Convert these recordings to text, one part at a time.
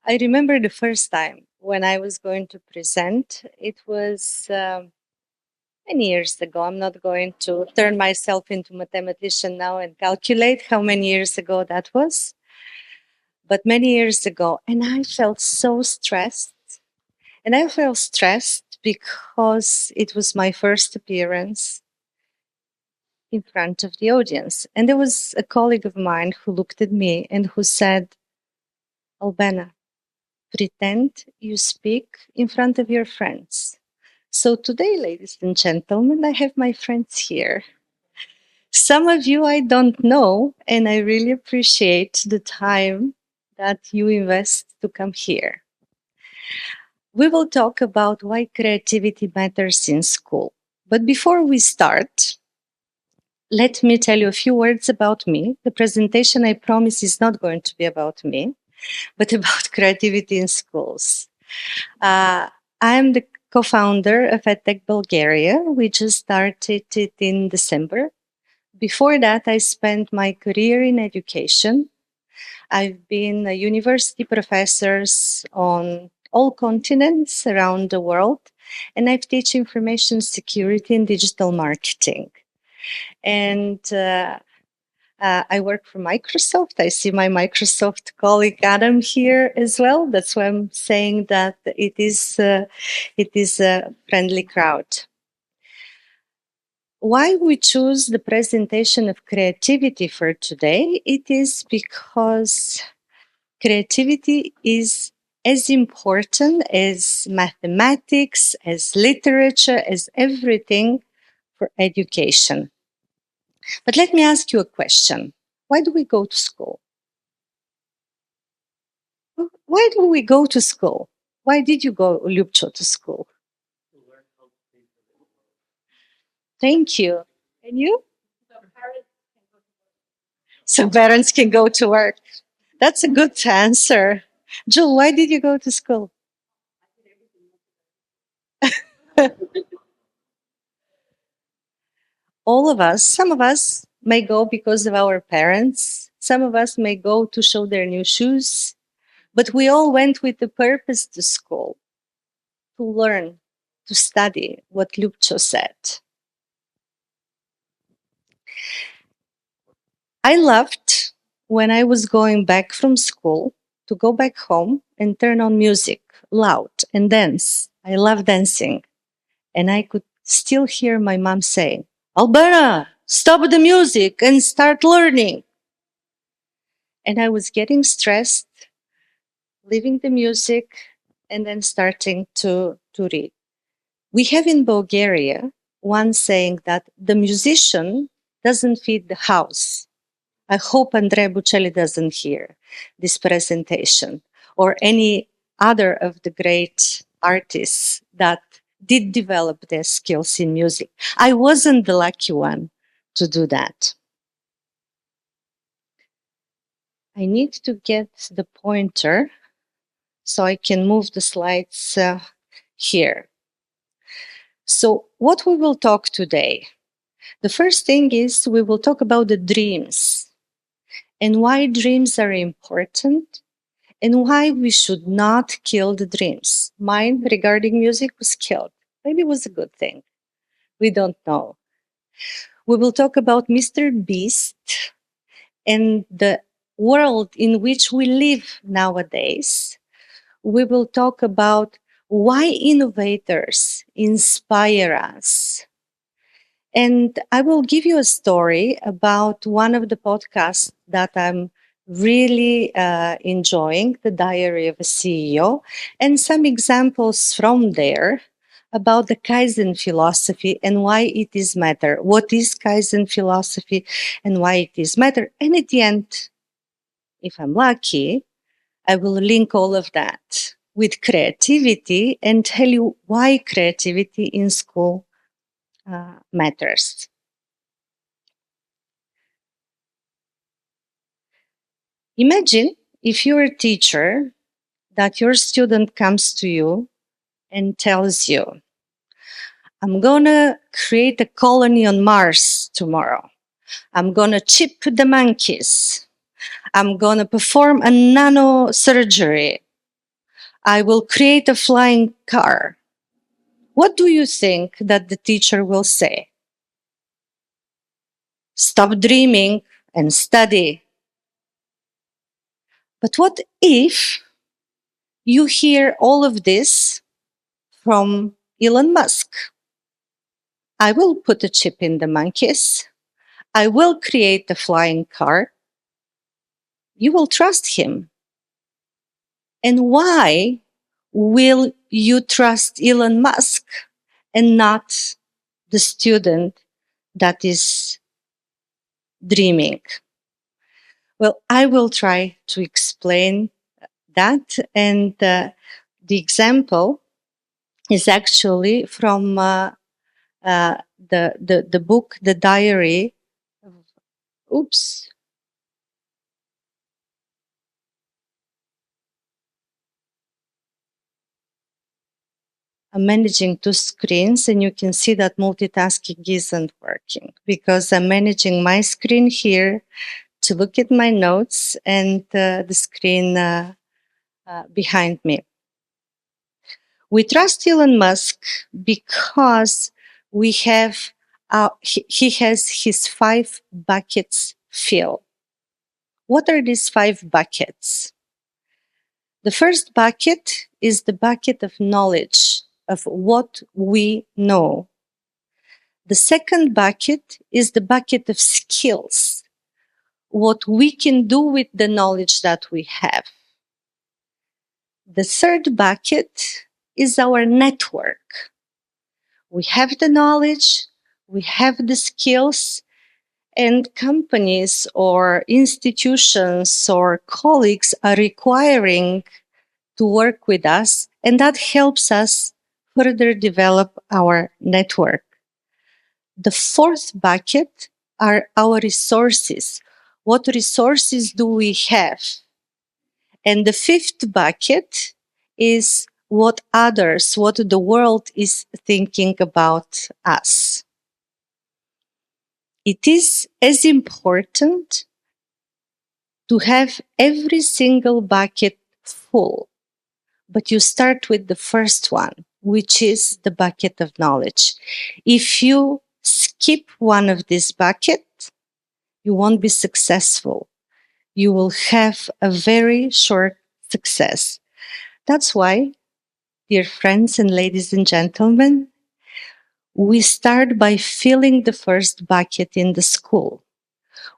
I remember the first time when I was going to present. It was many years ago. I'm not going to turn myself into a mathematician now and calculate how many years ago that was, but many years ago. And I felt so stressed. And I felt stressed because it was my first appearance in front of the audience. And there was a colleague of mine who looked at me and who said, Albena, pretend you speak in front of your friends. So today, ladies and gentlemen, I have my friends here. Some of you I don't know, and I really appreciate the time that you invest to come here. We will talk about why creativity matters in school. But before we start, let me tell you a few words about me. The presentation, I promise, is not going to be about me, but about creativity in schools. I am the co-founder of EdTech Bulgaria. We just started it in December. Before that, I spent my career in education. I've been a university professor on all continents around the world, and I've taught information security and digital marketing. And I work for Microsoft. I see my Microsoft colleague Adam here as well. That's why I'm saying that it is a friendly crowd. Why we choose the presentation of creativity for today? It is because creativity is as important as mathematics, as literature, as everything for education. But let me ask you a question. Why do we go to school? Why do we go to school? Why did you go, Ljubčo, to school? Thank you. And you? So parents can go to work. That's a good answer. Jill, why did you go to school? All of us, some of us may go because of our parents. Some of us may go to show their new shoes. But we all went with the purpose to school, to learn, to study, what Ljubčo said. I loved when I was going back from school to go back home and turn on music loud and dance. I love dancing. And I could still hear my mom saying, Albena, stop the music and start learning. And I was getting stressed, leaving the music, and then starting to read. We have in Bulgaria one saying that the musician doesn't feed the house. I hope Andrei Buceli doesn't hear this presentation or any other of the great artists that did develop their skills in music. I wasn't the lucky one to do that. I need to get the pointer so I can move the slides here. So what we will talk today? The first thing is we will talk about the dreams and why dreams are important and why we should not kill the dreams. Mine regarding music was killed. Maybe it was a good thing. We don't know. We will talk about Mr. Beast and the world in which we live nowadays. We will talk about why innovators inspire us. And I will give you a story about one of the podcasts that I'm really enjoying, The Diary of a CEO, and some examples from there about the Kaizen philosophy and why it is matter. What is Kaizen philosophy and why it is matter? And at the end, if I'm lucky, I will link all of that with creativity and tell you why creativity in school matters. Imagine if you're a teacher that your student comes to you and tells you, I'm going to create a colony on Mars tomorrow. I'm going to chip the monkeys. I'm going to perform a nano surgery. I will create a flying car. What do you think that the teacher will say? Stop dreaming and study. But what if you hear all of this from Elon Musk? I will put a chip in the monkeys. I will create a flying car. You will trust him. And why will you trust Elon Musk and not the student that is dreaming? Well, I will try to explain that. And the example is actually from the book, The Diary. Oops. I'm managing two screens, and you can see that multitasking isn't working because I'm managing my screen here to look at my notes and the screen behind me. We trust Elon Musk because we have he has his 5 buckets filled. What are these 5 buckets? The first bucket is the bucket of knowledge, of what we know. The second bucket is the bucket of skills, what we can do with the knowledge that we have. The third bucket is our network. We have the knowledge, we have the skills, and companies or institutions or colleagues are requiring to work with us, and that helps us further develop our network. The fourth bucket are our resources. What resources do we have? And the fifth bucket is what others, what the world is thinking about us. It is as important to have every single bucket full, but you start with the first one, which is the bucket of knowledge. If you skip one of these buckets, you won't be successful. You will have a very short success. That's why, dear friends and ladies and gentlemen, we start by filling the first bucket in the school.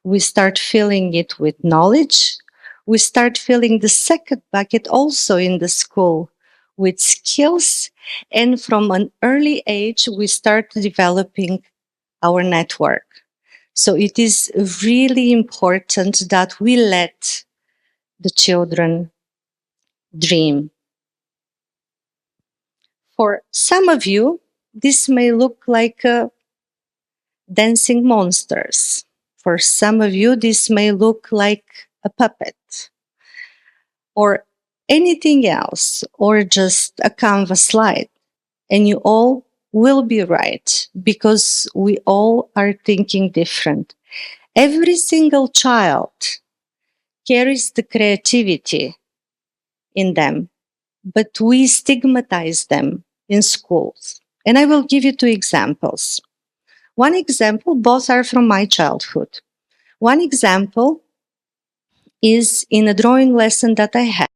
We start filling it with knowledge. We start filling the second bucket also in the school with skills. And from an early age, we start developing our network. So it is really important that we let the children dream. For some of you, this may look like dancing monsters. For some of you, this may look like a puppet or anything else, or just a canvas slide. And you all will be right because we all are thinking different. Every single child carries the creativity in them, but we stigmatize them in schools. And I will give you 2 examples. One example, both are from my childhood. One example is in a drawing lesson that I had.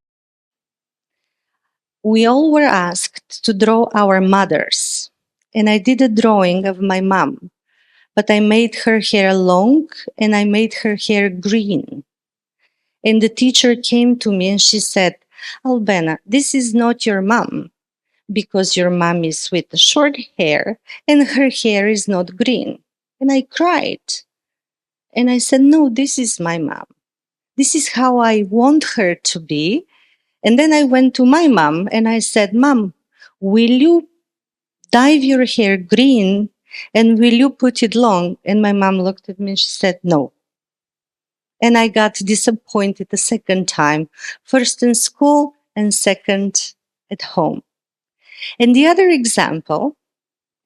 We all were asked to draw our mothers, and I did a drawing of my mom, but I made her hair long and I made her hair green. And the teacher came to me and she said, Albena, this is not your mom, because your mom is with short hair and her hair is not green. And I cried. And I said, no, this is my mom. This is how I want her to be. And then I went to my mom and I said, Mom, will you dye your hair green and will you put it long? And my mom looked at me and she said, no. And I got disappointed the second time, first in school and second at home. And the other example,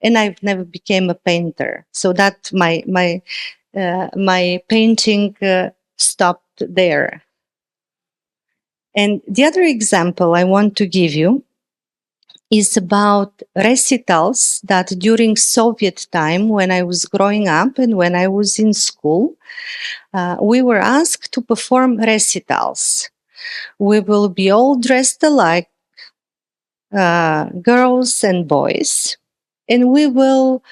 and I've never became a painter, so that my painting stopped there. And the other example I want to give you is about recitals that during Soviet time, when I was growing up and when I was in school, we were asked to perform recitals. We will be all dressed alike, girls and boys, and we will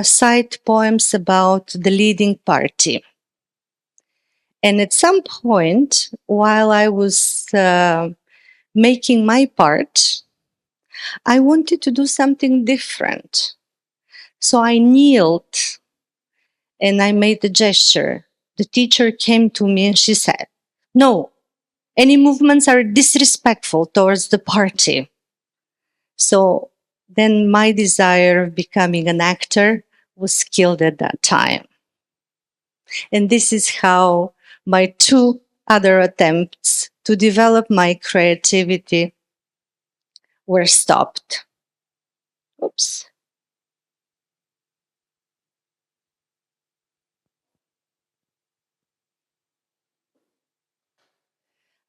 cite poems about the leading party. And at some point, while I was making my part, I wanted to do something different. So I kneeled and I made the gesture. The teacher came to me and she said, "No, any movements are disrespectful towards the party." So then my desire of becoming an actor was killed at that time. And this is how my two other attempts to develop my creativity were stopped. Oops.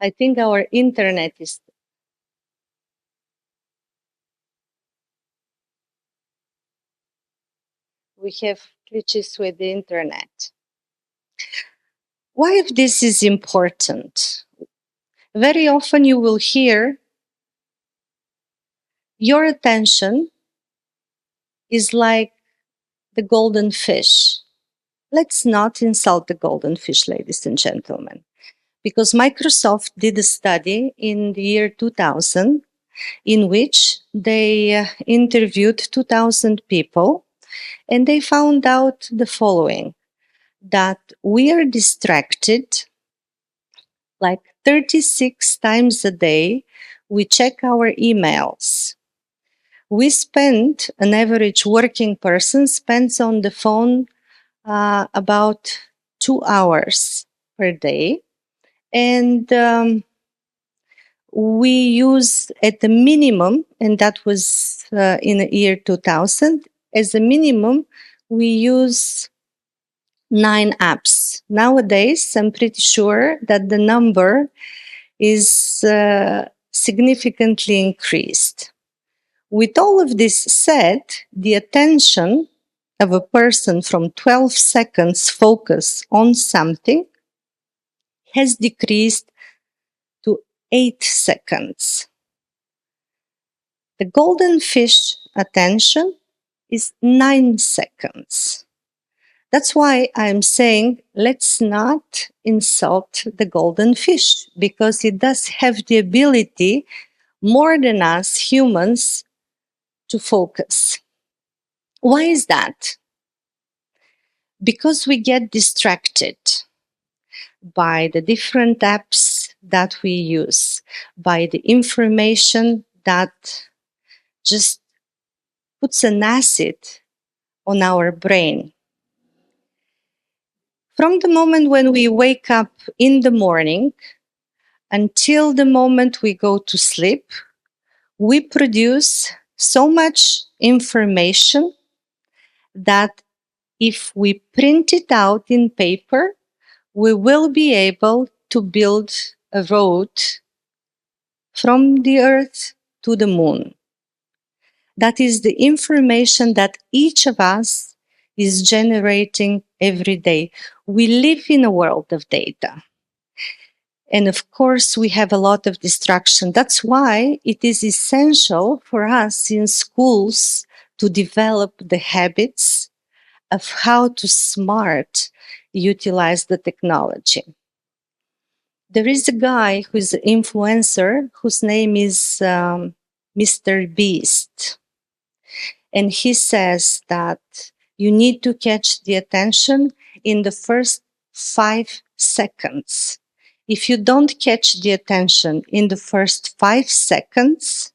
I think our internet is... We have glitches with the internet. Why this is important? Very often you will hear your attention is like the golden fish. Let's not insult the golden fish, ladies and gentlemen, because Microsoft did a study in the year 2000 in which they interviewed 2,000 people, and they found out the following, that we are distracted like 36 times a day. We check our emails. We spend, an average working person spends on the phone about 2 hours per day. And we use at the minimum, and that was in the year 2000, as a minimum, we use 9 apps. Nowadays, I'm pretty sure that the number is significantly increased. With all of this said, the attention of a person from 12 seconds focus on something has decreased to 8 seconds. The golden fish attention is 9 seconds. That's why I'm saying let's not insult the golden fish, because it does have the ability, more than us humans, to focus. Why is that? Because we get distracted by the different apps that we use, by the information that just puts an acid on our brain. From the moment when we wake up in the morning until the moment we go to sleep, we produce so much information that if we print it out in paper, we will be able to build a road from the Earth to the moon. That is the information that each of us is generating every day. We live in a world of data. And of course, we have a lot of distraction. That's why it is essential for us in schools to develop the habits of how to smart utilize the technology. There is a guy who is an influencer whose name is Mr. Beast. And he says that you need to catch the attention in the first 5 seconds. If you don't catch the attention in the first 5 seconds,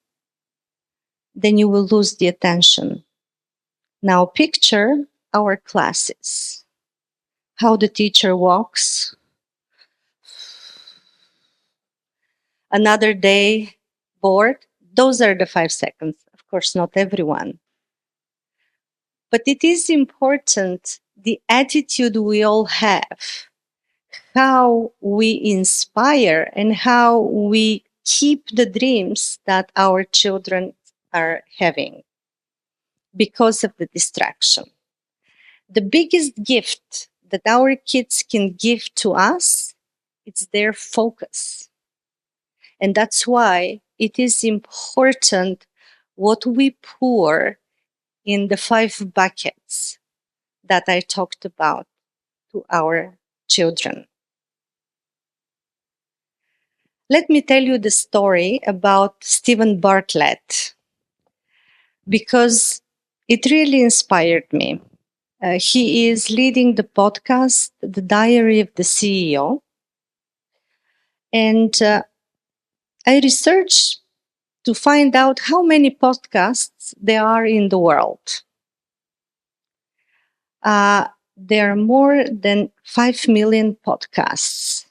then you will lose the attention. Now picture our classes. How the teacher walks. Another day, bored. Those are the 5 seconds. Of course, not everyone. But it is important, the attitude we all have. how we inspire and how we keep the dreams that our children are having because of the distraction. The biggest gift that our kids can give to us is their focus. And that's why it is important what we pour in the 5 buckets that I talked about to our children. Let me tell you the story about Stephen Bartlett, because it really inspired me. He is leading the podcast, The Diary of the CEO. And I researched to find out how many podcasts there are in the world. There are more than 5 million podcasts.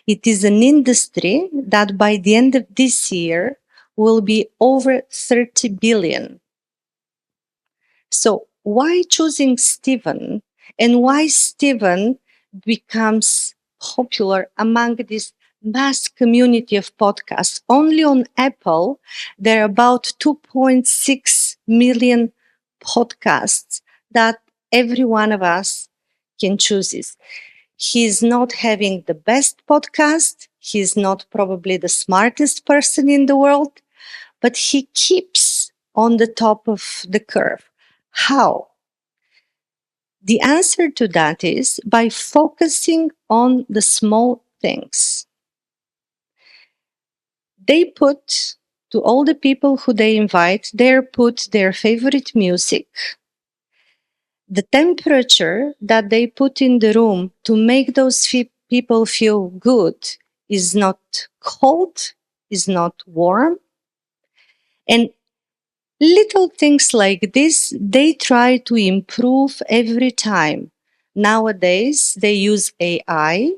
It is an industry that by the end of this year will be over 30 billion. So why choosing Stephen, and why Stephen becomes popular among this mass community of podcasts? Only on Apple, there are about 2.6 million podcasts that every one of us can choose. He's not having the best podcast. He's not probably the smartest person in the world, but he keeps on the top of the curve. How? The answer to that is by focusing on the small things. They put, to all the people who they invite, they put their favorite music. The temperature that they put in the room to make those people feel good is not cold, is not warm. And little things like this, they try to improve every time. Nowadays, they use AI.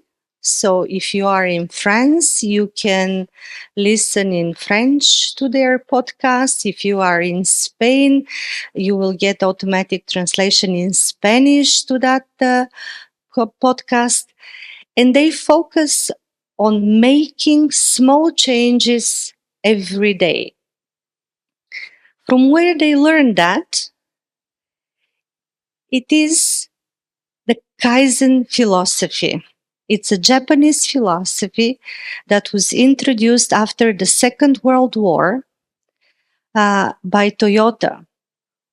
So if you are in France, you can listen in French to their podcast. If you are in Spain, you will get automatic translation in Spanish to that podcast. And they focus on making small changes every day. From where they learned that, it is the Kaizen philosophy. It's a Japanese philosophy that was introduced after the Second World War by Toyota.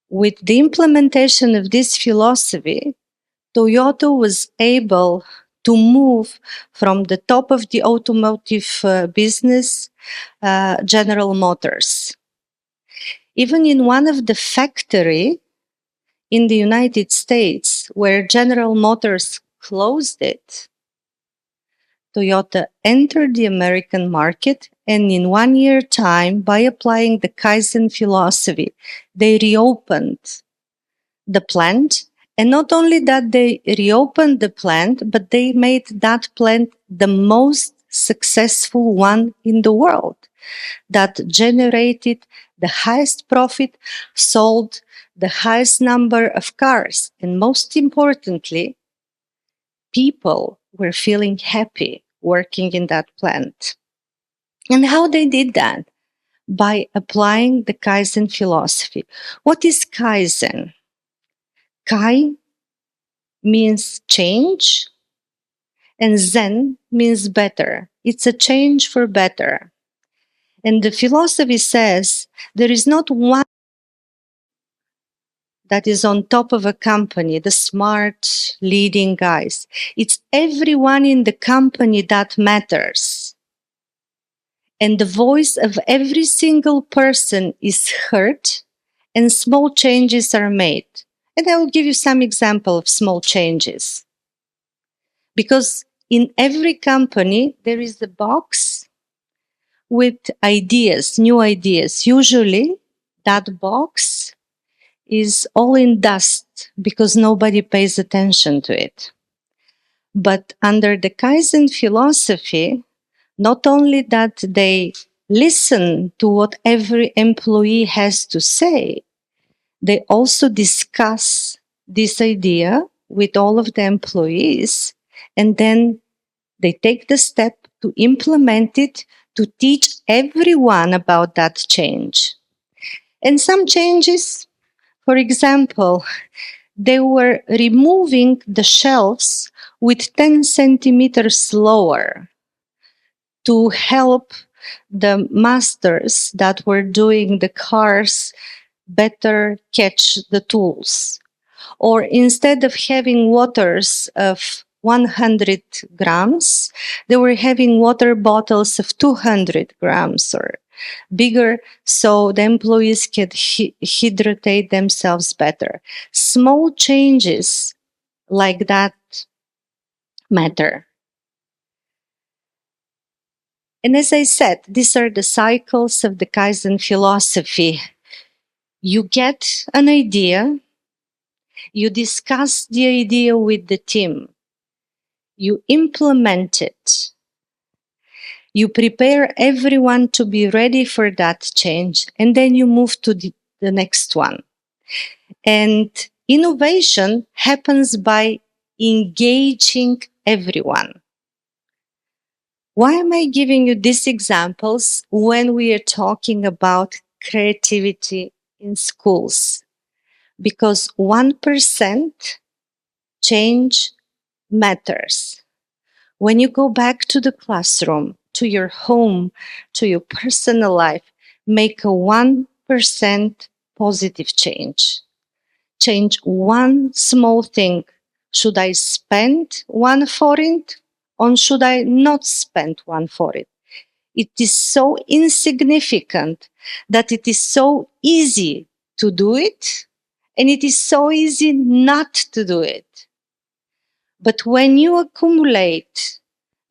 With the implementation of this philosophy, Toyota was able to move from the top of the automotive business, General Motors. Even in one of the factories in the United States where General Motors closed it, Toyota entered the American market, and in 1 year time, by applying the Kaizen philosophy, they reopened the plant. And not only that they reopened the plant, but they made that plant the most successful one in the world, that generated the highest profit, sold the highest number of cars, and most importantly, people were feeling happy working in that plant. And how they did that? By applying the Kaizen philosophy. What is Kaizen? Kai means change, and Zen means better. It's a change for better. And the philosophy says there is not one that is on top of a company, the smart leading guys. It's everyone in the company that matters. And the voice of every single person is heard, and small changes are made. And I will give you some example of small changes. Because in every company, there is a box with ideas, new ideas. Usually, that box is all in dust because nobody pays attention to it. But under the Kaizen philosophy, not only that they listen to what every employee has to say, they also discuss this idea with all of the employees, And then they take the step to implement it, to teach everyone about that change. And some changes, for example, they were removing the shelves with 10 centimeters lower to help the masters that were doing the cars better catch the tools. Or instead of having waters of 100 grams, they were having water bottles of 200 grams or bigger, so the employees could hydrate themselves better. Small changes like that matter. And as I said, these are the cycles of the Kaizen philosophy. You get an idea, you discuss the idea with the team, you implement it, you prepare everyone to be ready for that change, and then you move to the next one. And innovation happens by engaging everyone. Why am I giving you these examples when we are talking about creativity in schools? Because 1% change matters. When you go back to the classroom, to your home, to your personal life, make a 1% positive change. Change one small thing. Should I spend one forint or should I not spend one forint? It is so insignificant that it is so easy to do it, and it is so easy not to do it. But when you accumulate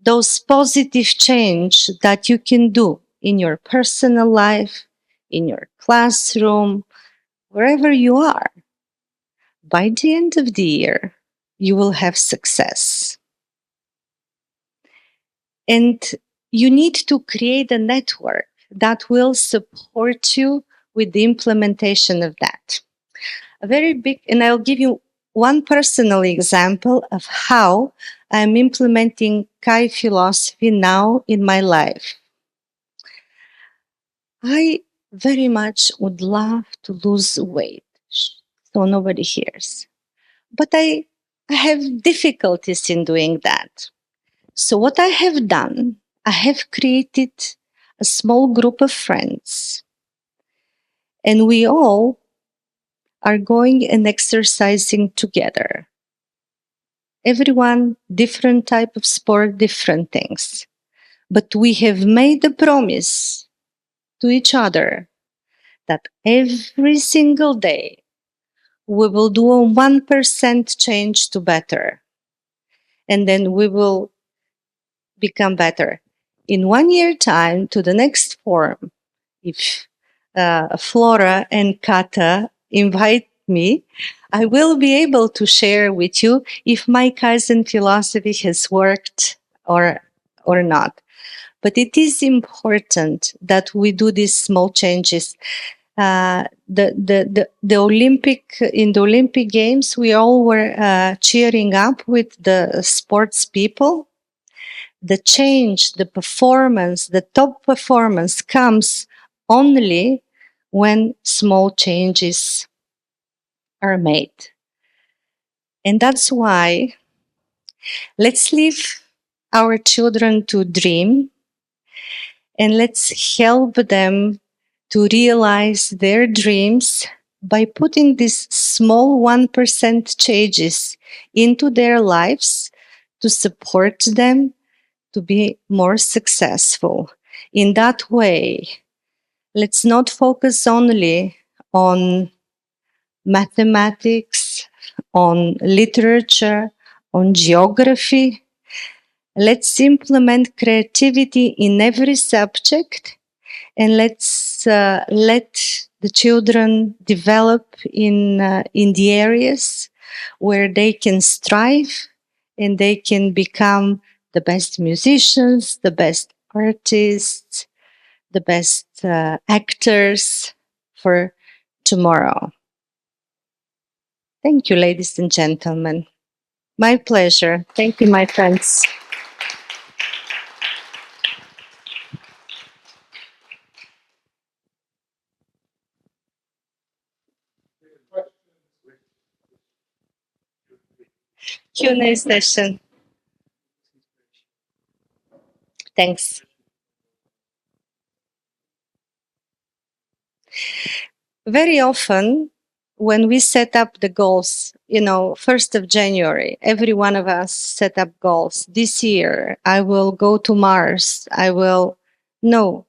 those positive change that you can do in your personal life, in your classroom, wherever you are, by the end of the year, you will have success. And you need to create a network that will support you with the implementation of that. And I'll give you one personal example of how I'm implementing Kai philosophy now in my life. I very much would love to lose weight, so nobody hears. But I have difficulties in doing that. So what I have done, I have created a small group of friends, and we all are going and exercising together. Everyone, different type of sport, different things. But we have made a promise to each other that every single day we will do a 1% change to better. And then we will become better. In 1 year time to the next forum, if Flora and Kata invite me, I will be able to share with you if my Kaizen philosophy has worked or not. But it is important that we do these small changes. In the Olympic Games, we all were cheering up with the sports people. The change, the performance, the top performance comes only when small changes are made. And that's why let's leave our children to dream and let's help them to realize their dreams by putting these small 1% changes into their lives to support them to be more successful. In that way, let's not focus only on mathematics, on literature, on geography. Let's implement creativity in every subject, and let's let the children develop in the areas where they can strive and they can become the best musicians, the best artists, the best actors for tomorrow. Thank you, ladies and gentlemen. My pleasure. Thank you, my friends. Q&A session. Thanks. Very often, when we set up the goals, 1st of January, every one of us set up goals. This year, I will go to Mars. No,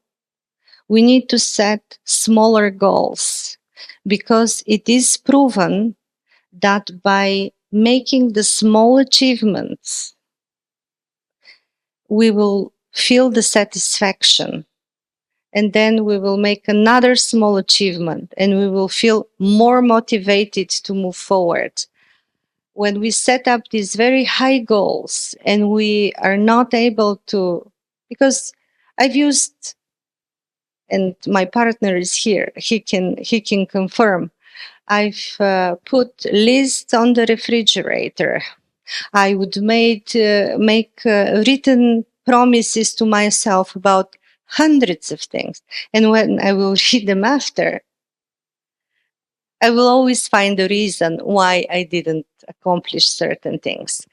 we need to set smaller goals because it is proven that by making the small achievements, we will feel the satisfaction. And then we will make another small achievement and we will feel more motivated to move forward. When we set up these very high goals and we are not able to, because I've used, and my partner is here, he can confirm, I've put lists on the refrigerator. I would make written promises to myself about hundreds of things. And when I will read them after, I will always find a reason why I didn't accomplish certain things.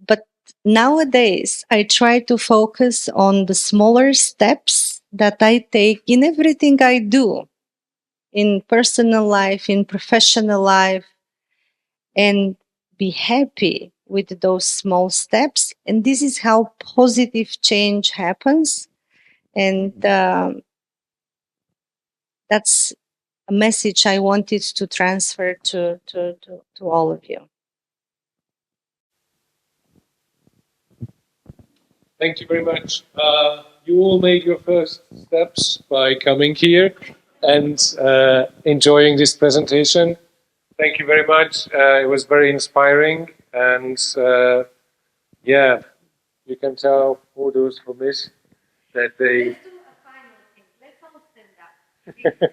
But nowadays, I try to focus on the smaller steps that I take in everything I do, in personal life, in professional life, and be happy with those small steps. And this is how positive change happens. And that's a message I wanted to transfer to all of you. Thank you very much. You all made your first steps by coming here and enjoying this presentation. Thank you very much. It was very inspiring, and yeah, you can tell all those from this that they. Let's do a final thing. Let's all stand up.